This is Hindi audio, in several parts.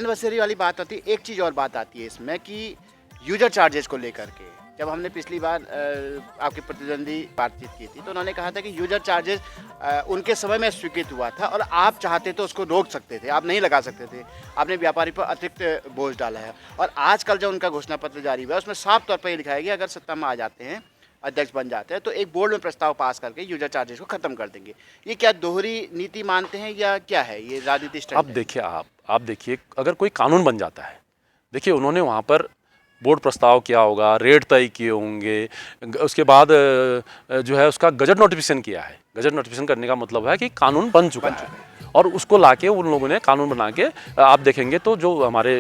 एनिवर्सरी वाली बात आती है, एक चीज़ और बात आती है इसमें कि यूजर चार्जेस को लेकर के जब हमने पिछली बार आपके प्रतिद्वंदी बातचीत की थी तो उन्होंने कहा था कि यूजर चार्जेस उनके समय में स्वीकृत हुआ था और आप चाहते तो उसको रोक सकते थे, आप नहीं लगा सकते थे। आपने व्यापारी पर अतिरिक्त बोझ डाला है और आजकल जो उनका घोषणा पत्र जारी हुआ है उसमें साफ तौर पर ये लिखा है कि अगर सत्ता में आ जाते हैं, अध्यक्ष बन जाते हैं तो एक बोर्ड में प्रस्ताव पास करके यूजर चार्जेस को खत्म कर देंगे। ये क्या दोहरी नीति मानते हैं या क्या है ये राजनीतिक स्टंट? आप देखिए अगर कोई कानून बन जाता है, देखिए उन्होंने वहाँ पर बोर्ड प्रस्ताव किया होगा, रेट तय किए होंगे, उसके बाद जो है उसका गजट नोटिफिकेशन किया है। गजट नोटिफिकेशन करने का मतलब है कि कानून बन चुका है और उसको लाके उन लोगों ने कानून बना के आप देखेंगे तो जो हमारे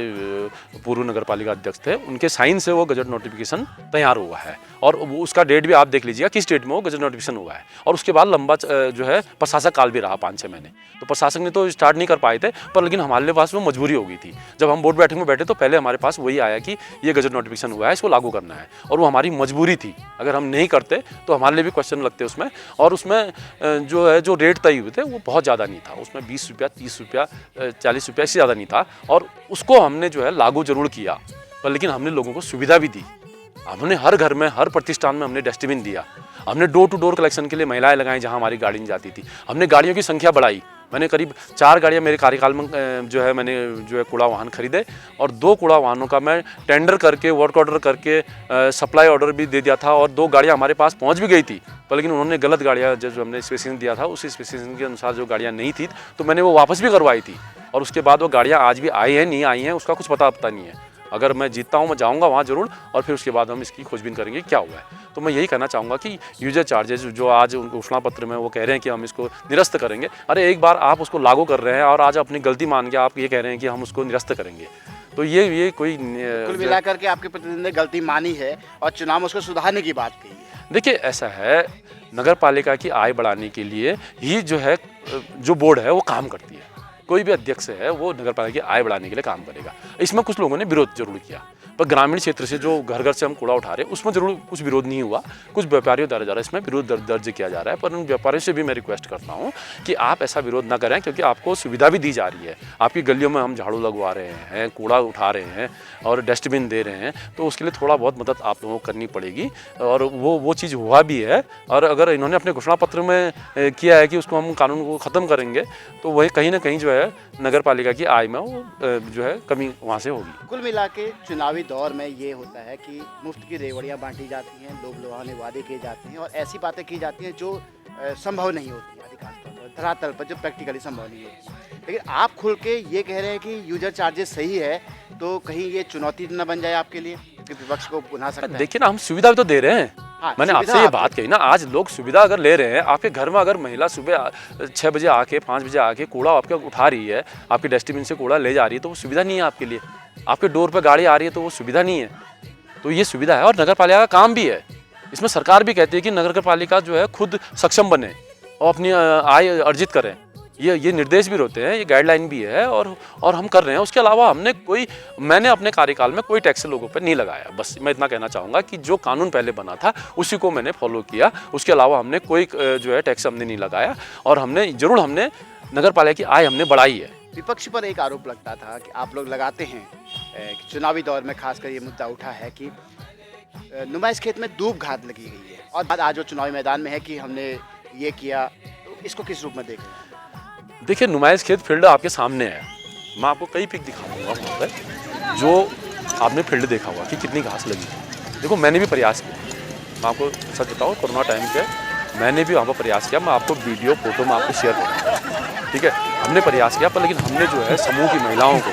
पूर्व नगर पालिका अध्यक्ष थे उनके साइन से वो गजट नोटिफिकेशन तैयार हुआ है और उसका डेट भी आप देख लीजिएगा किस डेट में वो गजट नोटिफिकेशन हुआ है। और उसके बाद लंबा जो है प्रशासक काल भी रहा 5-6 महीने, तो प्रशासक ने तो स्टार्ट नहीं कर पाए थे, पर लेकिन हमारे पास वो मजबूरी हो गई थी। जब हम बोर्ड बैठक में बैठे तो पहले हमारे पास वही आया कि ये गजट नोटिफिकेशन हुआ है, इसको लागू करना है, और वो हमारी मजबूरी थी। अगर हम नहीं करते तो हमारे लिए भी क्वेश्चन लगते उसमें। और उसमें जो है जो रेट तय हुए थे वो बहुत ज़्यादा नहीं था, उसमें 20 रुपया, 30 रुपया, 40 रुपया इससे ज़्यादा नहीं था, और उसको हमने जो है लागू जरूर किया, पर लेकिन हमने लोगों को सुविधा भी दी। हमने हर घर में, हर प्रतिष्ठान में हमने डस्टबिन दिया। हमने डोर टू डोर कलेक्शन के लिए महिलाएं लगाई जहां हमारी गाड़ी नहीं जाती थी। हमने गाड़ियों की संख्या बढ़ाई। मैंने करीब 4 गाड़ियां मेरे कार्यकाल में जो है मैंने जो है कूड़ा वाहन खरीदे, और 2 कूड़ा वाहनों का मैं टेंडर करके, वर्क ऑर्डर करके, सप्लाई ऑर्डर भी दे दिया था, और 2 गाड़ियां हमारे पास पहुंच भी गई थी। पर लेकिन उन्होंने गलत गाड़ियां जो हमने स्पेसिफिकेशन दिया था उसी स्पेसिफिकेशन के अनुसार जो गाड़ियां नहीं थी तो मैंने वो वापस भी करवाई थी। और उसके बाद वो गाड़ियाँ आज भी आई हैं, नहीं आई हैं, उसका कुछ पता नहीं है। अगर मैं जीतता हूँ मैं जाऊँगा वहाँ ज़रूर, और फिर उसके बाद हम इसकी खोजबीन करेंगे क्या हुआ है। तो मैं यही कहना चाहूँगा कि यूजर चार्जेस जो आज घोषणा पत्र में वो कह रहे हैं कि हम इसको निरस्त करेंगे, अरे एक बार आप उसको लागू कर रहे हैं और आज अपनी गलती मान के आप ये कह रहे हैं कि हम उसको निरस्त करेंगे, तो ये कोई कुल मिलाकर के आपके प्रतिनिधि ने गलती मानी है और चुनाव में उसको सुधारने की बात कही है। देखिए ऐसा है, नगर पालिका की आय बढ़ाने के लिए ही जो है जो बोर्ड है वो काम करती है। कोई भी अध्यक्ष है वो नगर पालिका की आय बढ़ाने के लिए काम करेगा। इसमें कुछ लोगों ने विरोध जरूर किया, पर ग्रामीण क्षेत्र से जो घर घर से हम कूड़ा उठा रहे हैं उसमें जरूर कुछ विरोध नहीं हुआ। कुछ व्यापारियों द्वारा जा रहा है, इसमें विरोध दर्ज किया जा रहा है, पर उन व्यापारियों से भी मैं रिक्वेस्ट करता हूँ कि आप ऐसा विरोध ना करें, क्योंकि आपको सुविधा भी दी जा रही है। आपकी गलियों में हम झाड़ू लगवा रहे हैं, कूड़ा उठा रहे हैं और डस्टबिन दे रहे हैं, तो उसके लिए थोड़ा बहुत मदद आप लोगों को करनी पड़ेगी, और वो चीज़ हुआ भी है। और अगर इन्होंने अपने घोषणा पत्र में किया है कि उसको हम कानून को ख़त्म करेंगे, तो वही कहीं ना कहीं जो है नगर पालिका की आय में वो जो है कमी वहाँ से होगी। कुल मिला के चुनावी दौर में ये होता है कि मुफ्त की रेवड़ियाँ बांटी जाती हैं, लोग लुभावने वादे किए जाते हैं और ऐसी बातें की जाती हैं जो संभव नहीं होती है अधिकांश तौर पर, धरातल पर जो प्रैक्टिकली संभव नहीं होती। लेकिन आप खुल के ये कह रहे हैं कि यूजर चार्जेस सही है, तो कहीं ये चुनौती न बन जाए आपके लिए कि विपक्ष को बुला सकता है? देखिए ना, हम सुविधा भी तो दे रहे हैं। हाँ, मैंने आपसे ये बात कही ना, आज लोग सुविधा अगर ले रहे हैं, आपके घर में अगर महिला सुबह 6 बजे आके, 5 बजे आके कूड़ा आपके उठा रही है, आपके डस्टबिन से कूड़ा ले जा रही है, तो वो सुविधा नहीं है आपके लिए। आपके डोर पे गाड़ी आ रही है तो वो सुविधा नहीं है। तो ये सुविधा है और नगर पालिका का काम भी है। इसमें सरकार भी कहती है कि नगर पालिका जो है खुद सक्षम बने और अपनी आय अर्जित करें। ये निर्देश भी होते हैं, ये गाइडलाइन भी है, और हम कर रहे हैं। उसके अलावा मैंने अपने कार्यकाल में कोई टैक्स लोगों पर नहीं लगाया। बस मैं इतना कहना चाहूँगा कि जो कानून पहले बना था उसी को मैंने फॉलो किया। उसके अलावा हमने कोई जो है टैक्स हमने नहीं लगाया, और हमने नगर पालिका की आय हमने बढ़ाई है। विपक्ष पर एक आरोप लगता था कि आप लोग लगाते हैं कि चुनावी दौर में खासकर ये मुद्दा उठा है कि नुमाइश खेत में धूप घात लगी गई है, और आज जो चुनावी मैदान में है कि हमने ये किया, तो इसको किस रूप में देख रहे हैं? देखिए, नुमाइश खेत फील्ड आपके सामने है। मैं आपको कई पिक दिखाऊंगा वहाँ पर, जो आपने फील्ड देखा होगा कि कितनी घास लगी है। देखो, मैंने भी प्रयास किया, मैं आपको सच बताऊँ, कोरोना टाइम पे मैंने भी वहाँ पर प्रयास किया। मैं आपको वीडियो फोटो में आपको शेयर करूँगा, ठीक है। हमने प्रयास किया, पर लेकिन हमने जो है समूह की महिलाओं को,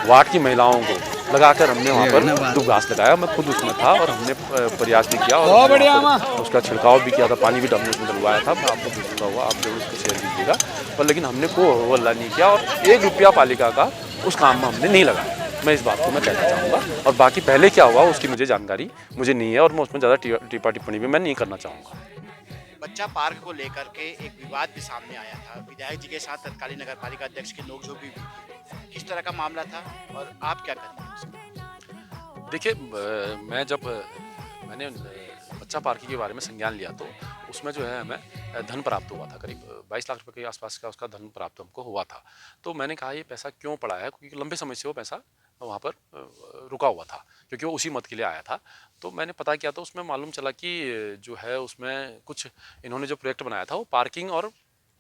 वार्ड की महिलाओं को लगाकर हमने वहाँ पर धूप घास लगाया। मैं खुद उसमें था और हमने प्रयास भी किया और उसका छिड़काव भी किया था, पानी भी हमने उसमें डलवाया था। मैं आपको पूछूंगा हुआ, आप जरूर उसको शेयर कीजिएगा। पर लेकिन हमने कोई हल्ला नहीं किया, और 1 रुपया पालिका का उस काम में हमने नहीं लगाया। मैं इस बात को मैं कहना चाहूँगा, और बाकी पहले क्या हुआ उसकी मुझे जानकारी नहीं है, और मैं उसमें ज़्यादा टिप्पा टिप्पणी भी मैं नहीं करना चाहूँगा। बच्चा पार्क को लेकर के एक विवाद भी सामने आया था, विधायक जी के साथ तत्कालीन नगर पालिका अध्यक्ष की नोकझोंक भी हुई। किस तरह का मामला था और आप क्या करेंगे? देखिए, मैंने बच्चा पार्किंग के बारे में संज्ञान लिया तो उसमें जो है हमें धन प्राप्त हुआ था, करीब 22 लाख रुपए के आसपास का उसका धन प्राप्त हमको हुआ था। तो मैंने कहा ये पैसा क्यों पड़ा है, क्योंकि लंबे समय से वो पैसा वहाँ पर रुका हुआ था, क्योंकि वो उसी मद के लिए आया था। तो मैंने पता किया तो उसमें मालूम चला कि जो है उसमें कुछ इन्होंने जो प्रोजेक्ट बनाया था वो पार्किंग और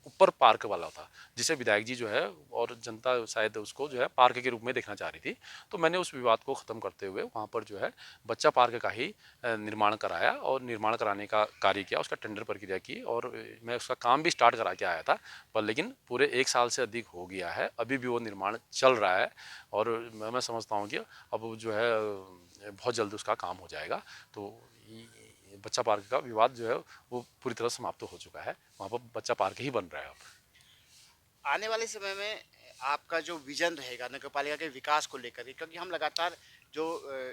ऊपर पार्क वाला था, जिसे विधायक जी जो है और जनता शायद उसको जो है पार्क के रूप में देखना चाह रही थी। तो मैंने उस विवाद को ख़त्म करते हुए वहाँ पर जो है बच्चा पार्क का ही निर्माण कराया और निर्माण कराने का कार्य किया, उसका टेंडर प्रक्रिया की और मैं उसका काम भी स्टार्ट करा के आया था। पर लेकिन पूरे 1 साल से अधिक हो गया है, अभी भी वो निर्माण चल रहा है और मैं समझता हूँ कि अब जो है बहुत जल्द उसका काम हो जाएगा। तो बच्चा पार्क का विवाद जो है वो पूरी तरह समाप्त हो चुका है, वहाँ पर बच्चा पार्क ही बन रहा है अब। आने वाले समय में आपका जो विजन रहेगा नगर पालिका के विकास को लेकर के, क्योंकि हम लगातार जो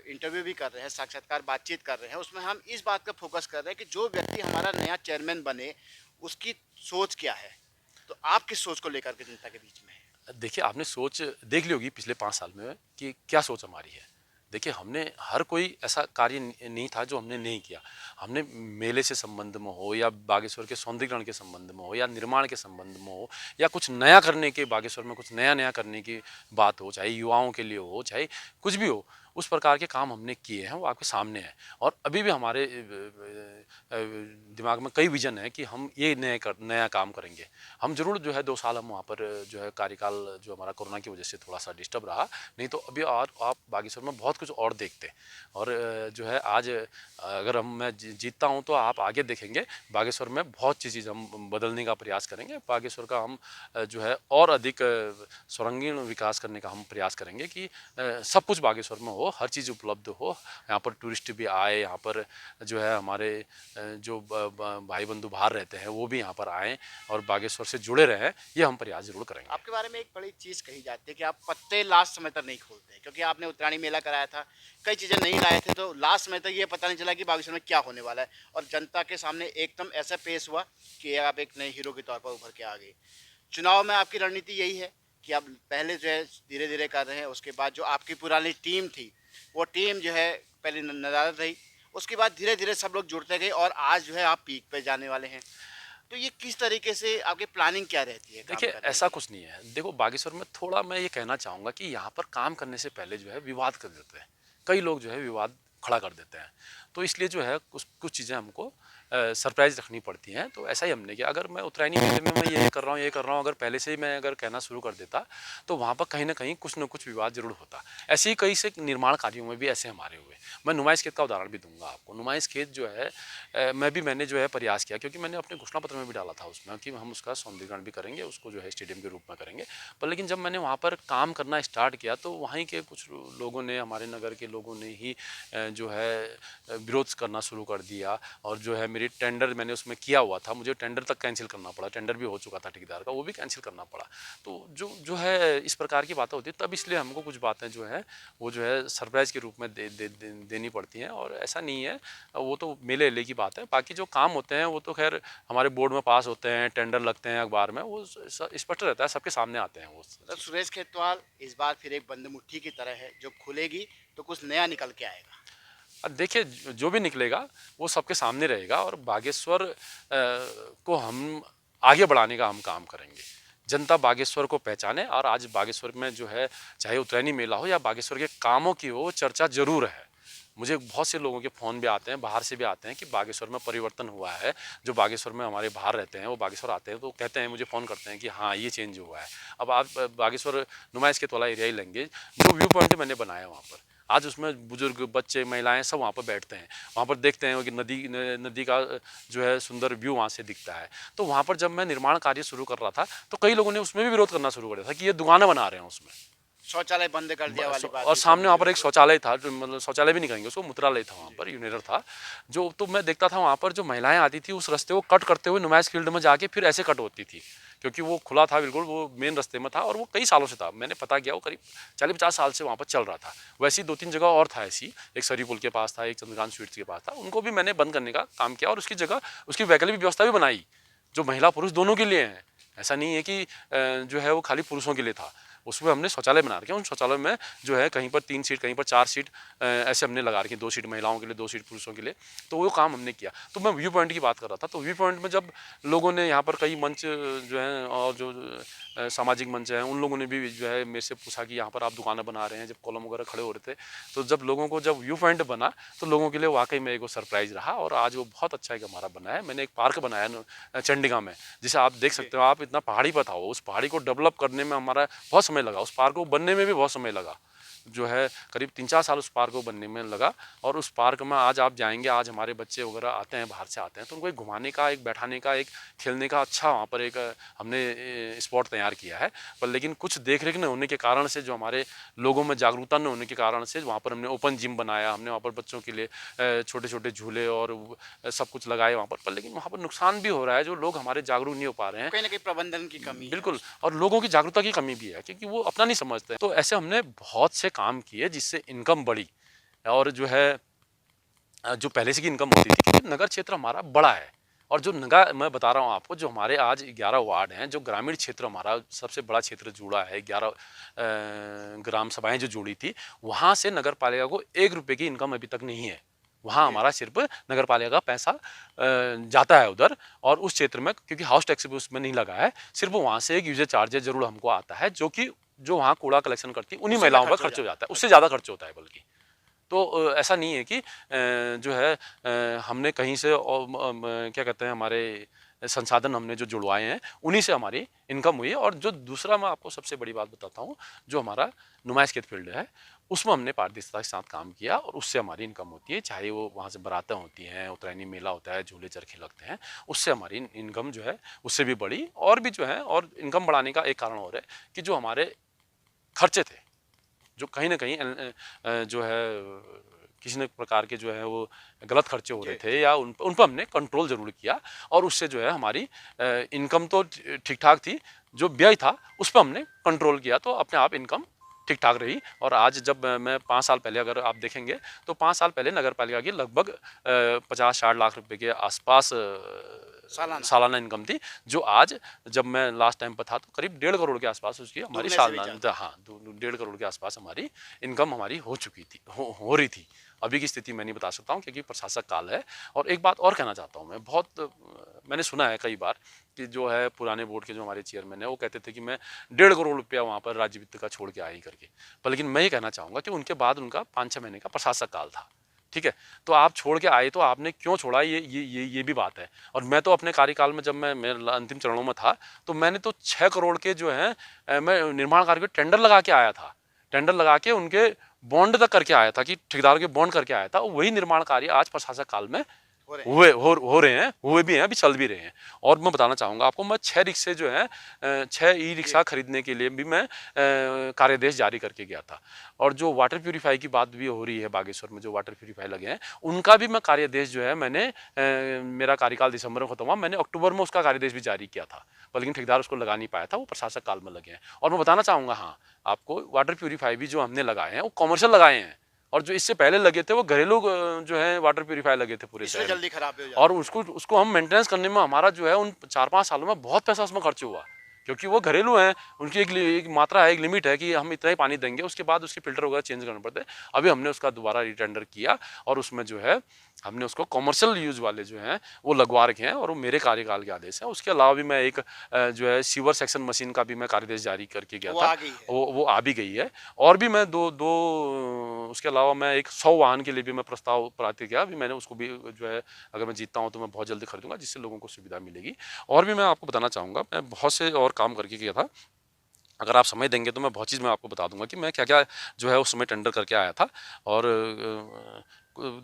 इंटरव्यू भी कर रहे हैं, साक्षात्कार बातचीत कर रहे हैं, उसमें हम इस बात का फोकस कर रहे हैं कि जो व्यक्ति हमारा नया चेयरमैन बने उसकी सोच क्या है। तो आप किस सोच को लेकर के जनता के बीच में है? देखिए, आपने सोच देख ली होगी पिछले 5 साल में कि क्या सोच हमारी है। देखिए, हमने हर कोई ऐसा कार्य नहीं था जो हमने नहीं किया। हमने मेले से संबंध में हो या बागेश्वर के सौंदर्यीकरण के संबंध में हो या निर्माण के संबंध में हो या कुछ नया करने के, बागेश्वर में कुछ नया-नया करने की बात हो, चाहे युवाओं के लिए हो, चाहे कुछ भी हो, उस प्रकार के काम हमने किए हैं, वो आपके सामने हैं। और अभी भी हमारे दिमाग में कई विज़न है कि हम ये नया काम करेंगे। हम ज़रूर जो है 2 साल हम वहाँ पर जो है कार्यकाल जो हमारा कोरोना की वजह से थोड़ा-सा डिस्टर्ब रहा, नहीं तो अभी और आप बागेश्वर में बहुत कुछ और देखते। और जो है आज अगर मैं जीतता हूँ तो आप आगे देखेंगे बागेश्वर में बहुत सी चीज़ हम बदलने का प्रयास करेंगे। बागेश्वर का हम जो है और अधिक सर्वांगीण विकास करने का हम प्रयास करेंगे कि सब कुछ बागेश्वर में हो, हर चीज़ उपलब्ध हो। यहाँ पर टूरिस्ट भी आए, यहाँ पर जो है हमारे जो भाई बंधु बाहर रहते हैं वो भी यहाँ पर आएँ और बागेश्वर से जुड़े रहें, ये हम प्रयास ज़रूर करेंगे। आपके बारे में एक बड़ी चीज़ कही जाती है कि आप पत्ते लास्ट समय तक नहीं खोलते, क्योंकि आपने उत्तरायणी मेला कराया था, कई चीज़ें नहीं लाए थे, तो लास्ट समय तक ये पता नहीं चला कि बागेश्वर में क्या होने वाला है और जनता के सामने एकदम ऐसा पेश हुआ कि आप एक नए हीरो के तौर पर उभर के आ गए। चुनाव में आपकी रणनीति यही है कि आप पहले जो है धीरे धीरे कर रहे हैं, उसके बाद जो आपकी पुरानी टीम थी वो टीम जो है पहले नदारद रही, उसके बाद धीरे धीरे सब लोग जुड़ते गए और आज जो है आप पीक पे जाने वाले हैं। तो ये किस तरीके से आपकी प्लानिंग क्या रहती है काम देखिए, करने ऐसा की? कुछ नहीं है। देखो, बागेश्वर में थोड़ा मैं ये कहना चाहूँगा कि यहाँ पर काम करने से पहले जो है विवाद कर देते हैं। कई लोग जो है विवाद खड़ा कर देते हैं। तो इसलिए जो है कुछ कुछ चीज़ें हमको सरप्राइज़ रखनी पड़ती हैं। तो ऐसा ही हमने किया। अगर मैं उत्तरायणी मेले में मैं ये कर रहा हूँ, ये कर रहा हूँ, अगर पहले से ही मैं अगर कहना शुरू कर देता, तो वहाँ पर कहीं न कहीं कुछ न कुछ विवाद ज़रूर होता। ऐसे ही कई से निर्माण कार्यों में भी ऐसे हमारे हुए। मैं नुमाइश खेत का उदाहरण भी दूँगा आपको। नुमाइश खेत जो है मैंने जो है प्रयास किया, क्योंकि मैंने अपने घोषणा पत्र में भी डाला था उसमें कि हम उसका सौंदर्यीकरण भी करेंगे, उसको जो है स्टेडियम के रूप में करेंगे। पर लेकिन जब मैंने वहाँ पर काम करना स्टार्ट किया तो वहीं के कुछ लोगों ने, हमारे नगर के लोगों ने ही जो है विरोध करना शुरू कर दिया और जो है मेरी टेंडर मैंने उसमें किया हुआ था, मुझे टेंडर तक कैंसिल करना पड़ा। टेंडर भी हो चुका था ठेकेदार का, वो भी कैंसिल करना पड़ा। तो जो है इस प्रकार की बातें होती हैं, तब इसलिए हमको कुछ बातें जो हैं वो जो है सरप्राइज़ के रूप में देनी पड़ती हैं। और ऐसा नहीं है, वो तो मेले-वेले की बात है। बाकी जो काम होते हैं वो तो ख़ैर हमारे बोर्ड में पास होते हैं, टेंडर लगते हैं अखबार में, वो स्पष्ट रहता है, सबके सामने आते हैं वो। मतलब सुरेश खेतवाल इस बार फिर एक बंद मुट्ठी की तरह है, जो खुलेगी तो कुछ नया निकल के आएगा। देखिए, जो भी निकलेगा वो सबके सामने रहेगा और बागेश्वर को हम आगे बढ़ाने का हम काम करेंगे। जनता बागेश्वर को पहचाने और आज बागेश्वर में जो है चाहे उत्तरायणी मेला हो या बागेश्वर के कामों की हो, चर्चा ज़रूर है। मुझे बहुत से लोगों के फ़ोन भी आते हैं, बाहर से भी आते हैं कि बागेश्वर में परिवर्तन हुआ है। जो बागेश्वर में हमारे बाहर रहते हैं, वो बागेश्वर आते हैं तो कहते हैं, मुझे फ़ोन करते हैं कि हाँ, ये चेंज हुआ है। अब आप बागेश्वर नुमाइश के तोला एरिया ही लेंगे, जो व्यू पॉइंट मैंने बनाया वहाँ पर, आज उसमें बुजुर्ग, बच्चे, महिलाएँ सब वहाँ पर बैठते हैं। वहाँ पर देखते हैं कि नदी का जो है सुंदर व्यू वहाँ से दिखता है। तो वहाँ पर जब मैं निर्माण कार्य शुरू कर रहा था, तो कई लोगों ने उसमें भी विरोध करना शुरू कर दिया था कि ये दुकानें बना रहे हैं उसमें। शौचालय बंद कर दिया वाली बात और भी सामने वहाँ सुनने पर में एक आई। शौचालय था, जो मतलब शौचालय भी नहीं कहेंगे उसको, मूत्रालय था वहाँ पर, यूरिनर था। जो तो मैं देखता था वहाँ पर जो महिलाएं आती थी उस रास्ते को कट करते हुए नुमाइश फील्ड में जाके फिर ऐसे कट होती थी, क्योंकि वो खुला था बिल्कुल, वो मेन रास्ते में था और वो कई सालों से था। मैंने पता किया वो करीब 40-50 साल से वहाँ पर चल रहा था। वैसी 2-3 जगह और था ऐसी, एक सरी पुल के पास था, एक चंद्रकांत स्वीट्स के पास था, उनको भी मैंने बंद करने का काम किया और उसकी जगह उसकी वैकल्पिक व्यवस्था भी बनाई, जो महिला पुरुष दोनों के लिए है। ऐसा नहीं है कि जो है वो खाली पुरुषों के लिए था। उसमें हमने शौचालय बना रखे हैं। उन शौचालय में जो है कहीं पर 3 सीट, कहीं पर 4 सीट ऐसे हमने लगा रखी, 2 सीट महिलाओं के लिए, 2 सीट पुरुषों के लिए। तो वो काम हमने किया। तो मैं व्यू पॉइंट की बात कर रहा था। तो व्यू पॉइंट में जब लोगों ने यहाँ पर कई मंच जो हैं और जो सामाजिक मंच हैं, उन लोगों ने भी जो है मेरे से पूछा कि यहाँ पर आप दुकानें बना रहे हैं, जब कॉलम वगैरह खड़े हो रहे थे, तो जब लोगों को जब व्यू पॉइंट बना तो लोगों के लिए वाकई में एक वो सरप्राइज रहा। और आज वो बहुत अच्छा एक हमारा बना है। मैंने एक पार्क बनाया चंडीगढ़ में, जिसे आप देख सकते हो। आप इतना पहाड़ी पर था वो, उस पहाड़ी को डेवलप करने में हमारा बहुत समय लगा, उस पार्क को बनने में भी बहुत समय लगा, जो है करीब 3-4 साल उस पार्क को बनने में लगा। और उस पार्क में आज आप जाएंगे, आज हमारे बच्चे वगैरह आते हैं, बाहर से आते हैं, तो उनको एक घुमाने का, एक बैठाने का, एक खेलने का अच्छा वहाँ पर एक हमने स्पॉट तैयार किया है। पर लेकिन कुछ देख रेख न होने के कारण से, जो हमारे लोगों में जागरूकता न होने के कारण से, वहाँ पर हमने ओपन जिम बनाया, हमने वहाँ पर बच्चों के लिए छोटे छोटे झूले और सब कुछ लगाए वहाँ पर लेकिन वहाँ पर नुकसान भी हो रहा है, जो लोग हमारे जागरूक नहीं हो पा रहे हैं। कहीं ना कहीं प्रबंधन की कमी है। बिल्कुल, और लोगों की जागरूकता की कमी भी है, क्योंकि वो अपना नहीं समझते हैं। तो ऐसे हमने बहुत से काम किए जिससे इनकम बढ़ी। और जो है जो पहले से की इनकम होती थी, क्योंकि नगर क्षेत्र हमारा बड़ा है। और जो नगर, मैं बता रहा हूँ आपको, जो हमारे आज 11 वार्ड हैं, जो ग्रामीण क्षेत्र हमारा सबसे बड़ा क्षेत्र जुड़ा है, 11 ग्राम सभाएं जो जुड़ी थी, वहाँ से नगर पालिका को 1 रुपये की इनकम अभी तक नहीं है। वहाँ हमारा सिर्फ नगर पालिका का पैसा जाता है उधर, और उस क्षेत्र में क्योंकि हाउस टैक्स भी उसमें नहीं लगा है, सिर्फ वहाँ से एक यूजर चार्जेस जरूर हमको आता है, जो वहाँ कूड़ा कलेक्शन करती है उन्हीं महिलाओं का खर्च हो जाता है, उससे ज़्यादा खर्च होता है बल्कि। तो ऐसा नहीं है कि जो है हमने कहीं से क्या कहते हैं, हमारे संसाधन हमने जो जुड़वाए हैं उन्हीं से हमारी इनकम हुई है। और जो दूसरा मैं आपको सबसे बड़ी बात बताता हूँ, जो हमारा नुमाइश खेत फील्ड है, उसमें हमने पारदर्शिता के साथ काम किया और उससे हमारी इनकम होती है। चाहे वो वहाँ से बारातें होती हैं, उत्तरायणी मेला होता है, झूले चरखे लगते हैं, उससे हमारी इनकम जो है उससे भी बढ़ी। और भी जो है, और इनकम बढ़ाने का एक कारण और है कि जो हमारे खर्चे थे, जो कहीं ना कहीं जो है किसी न प्रकार के जो है वो गलत खर्चे हो रहे थे, या उन पर हमने कंट्रोल जरूर किया। और उससे जो है हमारी इनकम तो ठीक ठाक थी, जो व्यय था उस पर हमने कंट्रोल किया, तो अपने आप इनकम ठीक ठाक रही। और आज जब मैं 5 साल पहले अगर आप देखेंगे, तो 5 साल पहले नगर पालिका की लगभग 50-60 लाख रुपए के आसपास सालाना इनकम थी, जो आज जब मैं लास्ट टाइम पर था तो करीब 1.5 करोड़ के आसपास उसकी हमारी सालाना, हाँ 1.5 करोड़ के आसपास हमारी इनकम हमारी हो चुकी थी, हो रही थी। अभी की स्थिति मैं नहीं बता सकता हूँ, क्योंकि प्रशासक काल है। और एक बात और कहना चाहता हूँ मैं, मैंने सुना है कई बार कि जो है पुराने बोर्ड के जो हमारे चेयरमैन है, वो कहते थे कि मैं 1.5 करोड़ रुपया वहाँ पर राज्य वित्त का छोड़ के आई करके। पर लेकिन मैं ये कहना चाहूँगा कि उनके बाद उनका 5-6 महीने का प्रशासक काल था, ठीक है। तो आप छोड़ के आए, तो आपने क्यों छोड़ा, ये भी बात है। और मैं तो अपने कार्यकाल में, जब मैं अंतिम चरणों में था, तो मैंने तो 6 करोड़ के जो है मैं निर्माण कार्य के टेंडर लगा के आया था, टेंडर लगा के उनके बॉन्ड तक करके आया था, कि ठेकेदार के बॉन्ड करके आया था। वही निर्माण कार्य आज प्रशासक काल में हो रहे हैं, हुए भी हैं, अभी चल भी रहे हैं। और मैं बताना चाहूँगा आपको, मैं 6 रिक्शे जो है 6 ई रिक्शा खरीदने के लिए भी मैं कार्यादेश जारी करके गया था। और जो वाटर प्यूरीफाई की बात भी हो रही है, बागेश्वर में जो वाटर प्यूरीफाई लगे हैं, उनका भी मैं कार्यादेश जो है मैंने मेरा कार्यकाल दिसंबर में खत्म हुआ, मैंने अक्टूबर में उसका कार्यादेश भी जारी किया था, पर लेकिन ठेकेदार उसको लगा नहीं पाया था, वो प्रशासक काल में लगे हैं। और मैं बताना चाहूँगा, हाँ आपको, वाटर प्यूरीफाई भी जो हमने लगाए हैं वो कॉमर्शियल लगाए हैं, और जो इससे पहले लगे थे वो घरेलू जो है वाटर प्यूरीफायर लगे थे पूरे शहर, जल्दी खराब हो जाता। और उसको हम मेंटेनेंस करने में हमारा जो है उन 4-5 सालों में बहुत पैसा उसमें खर्च हुआ, क्योंकि वो घरेलू हैं, उनकी एक मात्रा है, एक लिमिट है कि हम इतना ही पानी देंगे, उसके बाद उसके फिल्टर वगैरह चेंज करने पड़ते हैं। अभी हमने उसका दोबारा रिटेंडर किया, और उसमें जो है हमने उसको कॉमर्शियल यूज वाले जो हैं वो लगवा रखे हैं, और वो मेरे कार्यकाल के आदेश हैं। उसके अलावा भी मैं एक जो है सीवर सेक्शन मशीन का भी मैं कार्यादेश जारी करके गया था, वो आ भी गई है। और भी मैं दो उसके अलावा मैं एक 100 वाहन के लिए भी मैं प्रस्ताव प्राप्त किया, अभी मैंने उसको भी जो है, अगर मैं जीतता हूँ तो मैं बहुत जल्दी खरीदूंगा, जिससे लोगों को सुविधा मिलेगी। और भी मैं आपको बताना चाहूँगा, मैं बहुत से और काम करके किया था। अगर आप समय देंगे तो मैं बहुत चीज़ मैं आपको बता दूंगा कि मैं क्या क्या जो है उस समय टेंडर करके आया था। और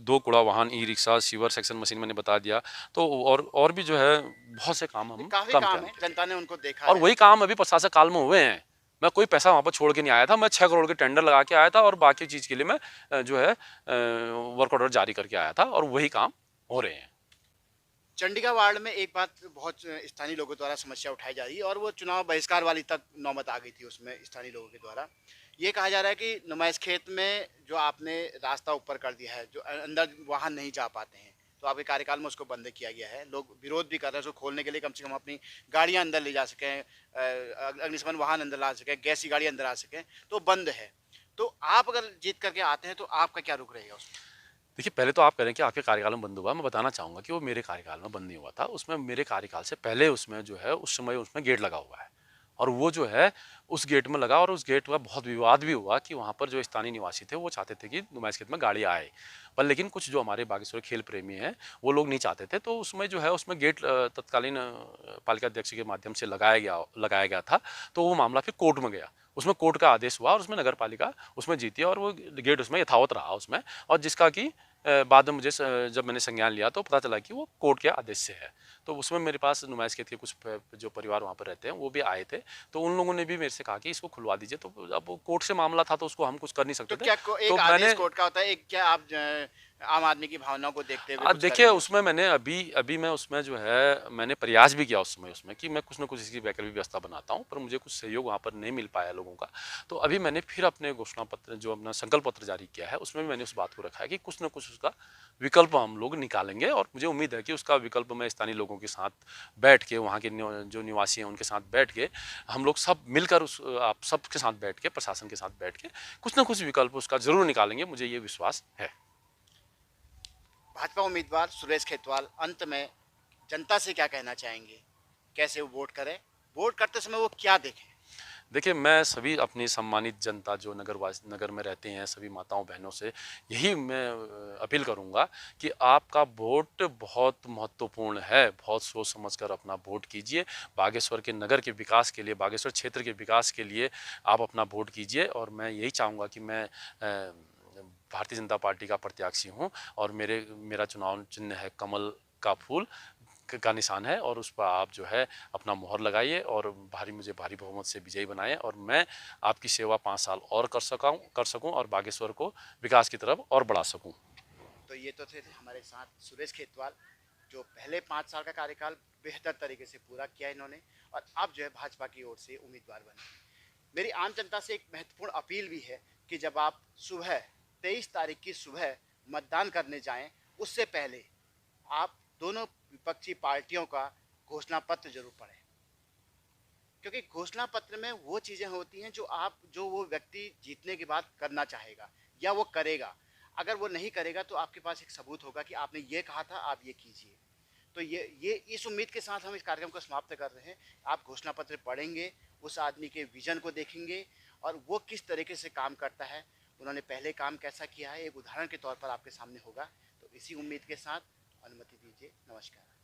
2 कूड़ा वाहन, e rickshaw, sewer section machine मैंने बता दिया। तो और भी जो है बहुत से काम हम काम है, जनता ने उनको देखा और वही काम अभी प्रशासक काल में हुए हैं। मैं कोई पैसा वहाँ पर छोड़ के नहीं आया था, मैं 6 करोड़ के टेंडर लगा के आया था, और बाकी चीज़ के लिए मैं जो है वर्क ऑर्डर जारी करके आया था, और वही काम हो रहे हैं। चंडीगढ़ वार्ड में एक बात बहुत स्थानीय लोगों द्वारा समस्या उठाई जा रही है, और वो चुनाव बहिष्कार वाली तक नौबत आ गई थी उसमें स्थानीय लोगों के द्वारा। ये कहा जा रहा है कि नुमाइश खेत में जो आपने रास्ता ऊपर कर दिया है, जो अंदर वाहन नहीं जा पाते हैं, तो आपके कार्यकाल में उसको बंद किया गया है। लोग विरोध भी कर रहे हैं उसको खोलने के लिए, कम से कम अपनी गाड़ियां अंदर ले जा सकें, अग्निशमन वाहन अंदर ला सकें, गैस की गाड़ी अंदर आ सकें, तो बंद है। तो आप अगर जीत करके आते हैं तो आपका क्या रुख रहेगा उसमें? देखिए, पहले तो आप कह रहे हैं कि आपके कार्यकाल में बंद हुआ। मैं बताना चाहूँगा कि वो मेरे कार्यकाल में बंद नहीं हुआ था। उसमें मेरे कार्यकाल से पहले उसमें जो है उस समय उसमें गेट लगा हुआ है। और वो जो है उस गेट में लगा और उस गेट का बहुत विवाद भी हुआ कि वहाँ पर जो स्थानीय निवासी थे वो चाहते थे कि नुमाइश खेत में गाड़ी आए। पर लेकिन कुछ जो हमारे बागेश्वर खेल प्रेमी हैं वो लोग नहीं चाहते थे। तो उसमें जो है उसमें गेट तत्कालीन पालिका अध्यक्ष के माध्यम से लगाया गया था। तो वो मामला फिर कोर्ट में गया। उसमें कोर्ट का आदेश हुआ और उसमें नगर पालिका उसमें जीती और वो गेट उसमें यथावत रहा उसमें। और जिसका कि बाद में मुझे जब मैंने संज्ञान लिया तो पता चला कि वो कोर्ट के आदेश से है। तो उसमें मेरे पास नुमाइश खेत के कुछ जो परिवार वहाँ पर रहते हैं वो भी आए थे। तो उन लोगों ने भी मेरे से कहा कि इसको खुलवा दीजिए। तो अब वो कोर्ट से मामला था तो उसको हम कुछ कर नहीं तो सकते थे। क्या तो एक आदेश मैंने कोर्ट का होता है, एक क्या आप आम आदमी की भावनाओं को देखते हुए कुछ देखिए करेंगे उसमें उसमें? मैंने अभी अभी मैं उसमें जो है मैंने प्रयास भी किया उस समय उसमें कि मैं कुछ ना कुछ इसकी वैकल्पिक व्यवस्था बनाता हूँ, पर मुझे कुछ सहयोग वहाँ पर नहीं मिल पाया लोगों का। तो अभी मैंने फिर अपने घोषणा पत्र जो अपना संकल्प पत्र जारी किया है उसमें भी मैंने उस बात को रखा है कि कुछ ना कुछ उसका विकल्प हम लोग निकालेंगे। और मुझे उम्मीद है कि उसका विकल्प मैं स्थानीय लोगों के साथ बैठ के वहाँ के जो निवासी हैं उनके साथ बैठ के हम लोग सब मिलकर उस आप सबके साथ बैठ के प्रशासन के साथ बैठ के कुछ ना कुछ विकल्प उसका जरूर निकालेंगे, मुझे ये विश्वास है। भाजपा उम्मीदवार सुरेश खेतवाल, अंत में जनता से क्या कहना चाहेंगे? कैसे वो वोट करें? वोट करते समय वो क्या देखें? देखिए, मैं सभी अपनी सम्मानित जनता जो नगर में रहते हैं सभी माताओं बहनों से यही मैं अपील करूंगा कि आपका वोट बहुत महत्वपूर्ण है। बहुत सोच समझकर अपना वोट कीजिए। बागेश्वर के नगर के विकास के लिए, बागेश्वर क्षेत्र के विकास के लिए आप अपना वोट कीजिए। और मैं यही चाहूँगा कि मैं भारतीय जनता पार्टी का प्रत्याशी हूँ और मेरा चुनाव चिन्ह है कमल का फूल का निशान है। और उस पर आप जो है अपना मोहर लगाइए और मुझे भारी बहुमत से विजयी बनाएं और मैं आपकी सेवा 5 साल और कर सकूं और बागेश्वर को विकास की तरफ और बढ़ा सकूं। तो ये तो थे हमारे साथ सुरेश खेतवाल, जो पहले 5 साल का कार्यकाल बेहतर तरीके से पूरा किया इन्होंने, और अब जो है भाजपा की ओर से उम्मीदवार बने। मेरी आम जनता से एक महत्वपूर्ण अपील भी है कि जब आप सुबह 23 तारीख की सुबह मतदान करने जाएं, उससे पहले आप दोनों विपक्षी पार्टियों का घोषणा पत्र जरूर पढ़ें, क्योंकि घोषणा पत्र में वो चीज़ें होती हैं जो वो व्यक्ति जीतने के बाद करना चाहेगा या वो करेगा। अगर वो नहीं करेगा तो आपके पास एक सबूत होगा कि आपने ये कहा था, आप ये कीजिए। तो ये इस उम्मीद के साथ हम इस कार्यक्रम को समाप्त कर रहे हैं। आप घोषणा पत्र पढ़ेंगे, उस आदमी के विजन को देखेंगे और वो किस तरीके से काम करता है, उन्होंने पहले काम कैसा किया है, एक उदाहरण के तौर पर आपके सामने होगा। तो इसी उम्मीद के साथ अनुमति दीजिए। नमस्कार।